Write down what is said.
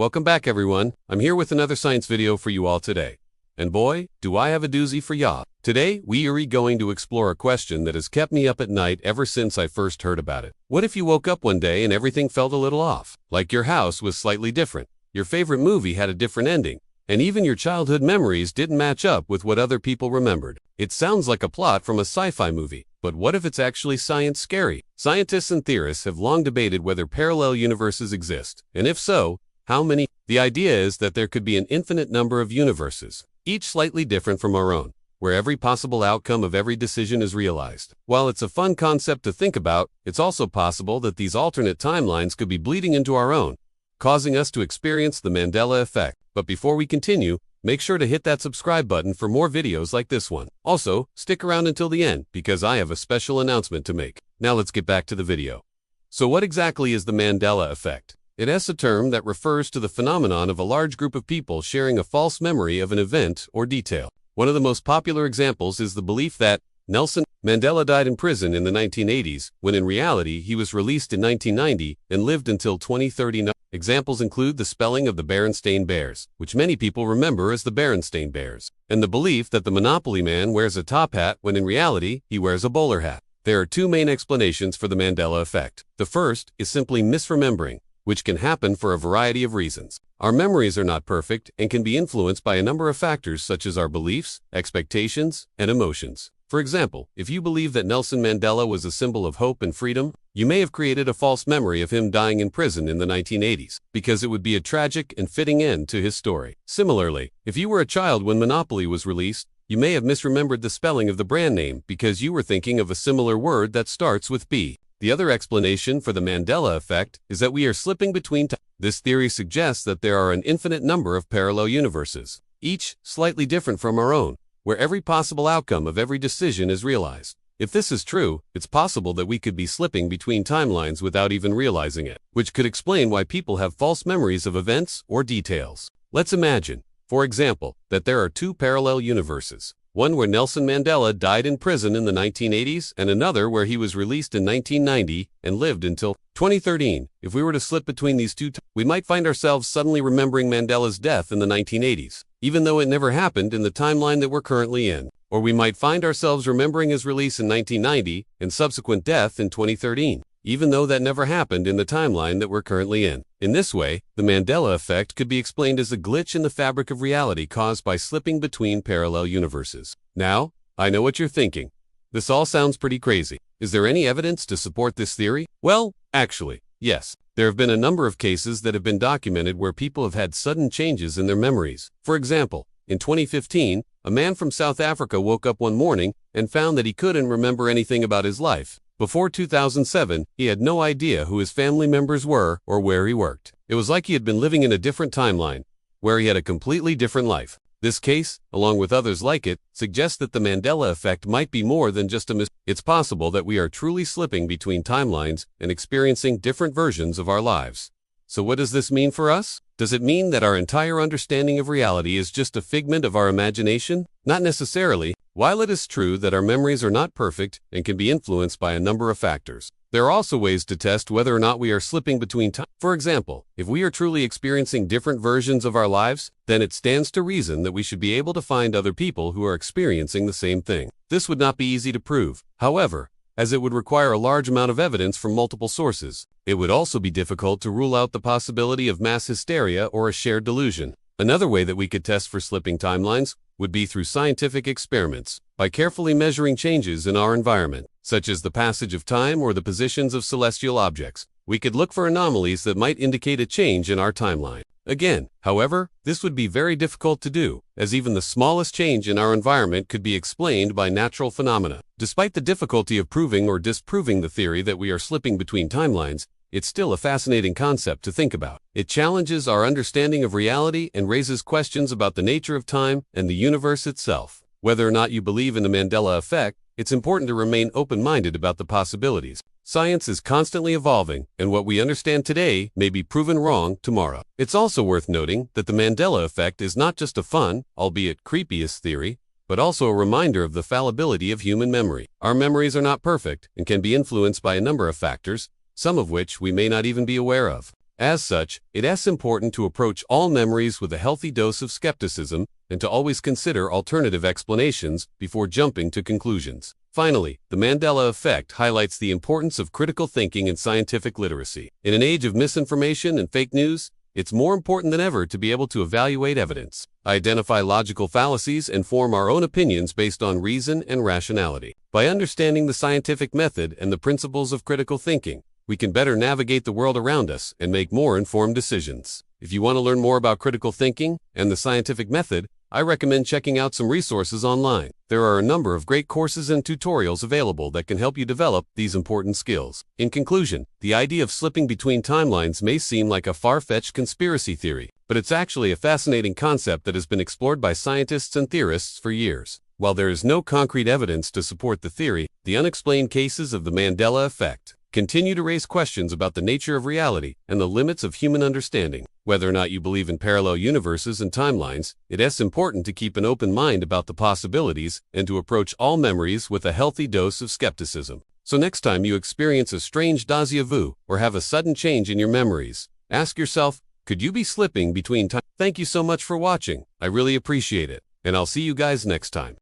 Welcome back, everyone. I'm here with another science video for you all today. And boy, do I have a doozy for ya. Today, we are going to explore a question that has kept me up at night ever since I first heard about it. What if you woke up one day and everything felt a little off? Like your house was slightly different, your favorite movie had a different ending, and even your childhood memories didn't match up with what other people remembered. It sounds like a plot from a sci-fi movie, but what if it's actually science scary? Scientists and theorists have long debated whether parallel universes exist, and if so, how many? The idea is that there could be an infinite number of universes, each slightly different from our own, where every possible outcome of every decision is realized. While it's a fun concept to think about, it's also possible that these alternate timelines could be bleeding into our own, causing us to experience the Mandela Effect. But before we continue, make sure to hit that subscribe button for more videos like this one. Also, stick around until the end because I have a special announcement to make. Now let's get back to the video. So what exactly is the Mandela Effect? It is a term that refers to the phenomenon of a large group of people sharing a false memory of an event or detail. One of the most popular examples is the belief that Nelson Mandela died in prison in the 1980s, when in reality he was released in 1990 and lived until 2039. Examples include the spelling of the Berenstain Bears, which many people remember as the Berenstain Bears, and the belief that the Monopoly Man wears a top hat when in reality he wears a bowler hat. There are two main explanations for the Mandela Effect. The first is simply misremembering, which can happen for a variety of reasons. Our memories are not perfect and can be influenced by a number of factors such as our beliefs, expectations, and emotions. For example, if you believe that Nelson Mandela was a symbol of hope and freedom, you may have created a false memory of him dying in prison in the 1980s, because it would be a tragic and fitting end to his story. Similarly, if you were a child when Monopoly was released, you may have misremembered the spelling of the brand name because you were thinking of a similar word that starts with B. The other explanation for the Mandela Effect is that we are slipping between time. This theory suggests that there are an infinite number of parallel universes, each slightly different from our own, where every possible outcome of every decision is realized. If this is true, it's possible that we could be slipping between timelines without even realizing it, which could explain why people have false memories of events or details. Let's imagine, for example, that there are two parallel universes. One where Nelson Mandela died in prison in the 1980s and another where he was released in 1990 and lived until 2013. If we were to slip between these two, we might find ourselves suddenly remembering Mandela's death in the 1980s, even though it never happened in the timeline that we're currently in. Or we might find ourselves remembering his release in 1990 and subsequent death in 2013, even though that never happened in the timeline that we're currently in. In this way, the Mandela Effect could be explained as a glitch in the fabric of reality caused by slipping between parallel universes. Now, I know what you're thinking. This all sounds pretty crazy. Is there any evidence to support this theory? Well, actually, yes. There have been a number of cases that have been documented where people have had sudden changes in their memories. For example, in 2015, a man from South Africa woke up one morning and found that he couldn't remember anything about his life. Before 2007, he had no idea who his family members were or where he worked. It was like he had been living in a different timeline, where he had a completely different life. This case, along with others like it, suggests that the Mandela Effect might be more than just a It's possible that we are truly slipping between timelines and experiencing different versions of our lives. So what does this mean for us? Does it mean that our entire understanding of reality is just a figment of our imagination? Not necessarily. While it is true that our memories are not perfect and can be influenced by a number of factors, there are also ways to test whether or not we are slipping between time. For example, if we are truly experiencing different versions of our lives, then it stands to reason that we should be able to find other people who are experiencing the same thing. This would not be easy to prove, however, as it would require a large amount of evidence from multiple sources. It would also be difficult to rule out the possibility of mass hysteria or a shared delusion. Another way that we could test for slipping timelines would be through scientific experiments, by carefully measuring changes in our environment, such as the passage of time or the positions of celestial objects. We could look for anomalies that might indicate a change in our timeline. Again, however, this would be very difficult to do, as even the smallest change in our environment could be explained by natural phenomena. Despite the difficulty of proving or disproving the theory that we are slipping between timelines, it's still a fascinating concept to think about. It challenges our understanding of reality and raises questions about the nature of time and the universe itself. Whether or not you believe in the Mandela Effect, it's important to remain open-minded about the possibilities. Science is constantly evolving, and what we understand today may be proven wrong tomorrow. It's also worth noting that the Mandela Effect is not just a fun, albeit creepiest theory, but also a reminder of the fallibility of human memory. Our memories are not perfect and can be influenced by a number of factors, some of which we may not even be aware of. As such, it is important to approach all memories with a healthy dose of skepticism and to always consider alternative explanations before jumping to conclusions. Finally, the Mandela Effect highlights the importance of critical thinking and scientific literacy. In an age of misinformation and fake news, it's more important than ever to be able to evaluate evidence, identify logical fallacies, and form our own opinions based on reason and rationality. By understanding the scientific method and the principles of critical thinking, we can better navigate the world around us and make more informed decisions. If you want to learn more about critical thinking and the scientific method, I recommend checking out some resources online. There are a number of great courses and tutorials available that can help you develop these important skills. In conclusion, the idea of slipping between timelines may seem like a far-fetched conspiracy theory, but it's actually a fascinating concept that has been explored by scientists and theorists for years. While there is no concrete evidence to support the theory, the unexplained cases of the Mandela Effect continue to raise questions about the nature of reality and the limits of human understanding. Whether or not you believe in parallel universes and timelines, it is important to keep an open mind about the possibilities and to approach all memories with a healthy dose of skepticism. So next time you experience a strange déjà vu or have a sudden change in your memories, ask yourself, could you be slipping between time? Thank you so much for watching. I really appreciate it, and I'll see you guys next time.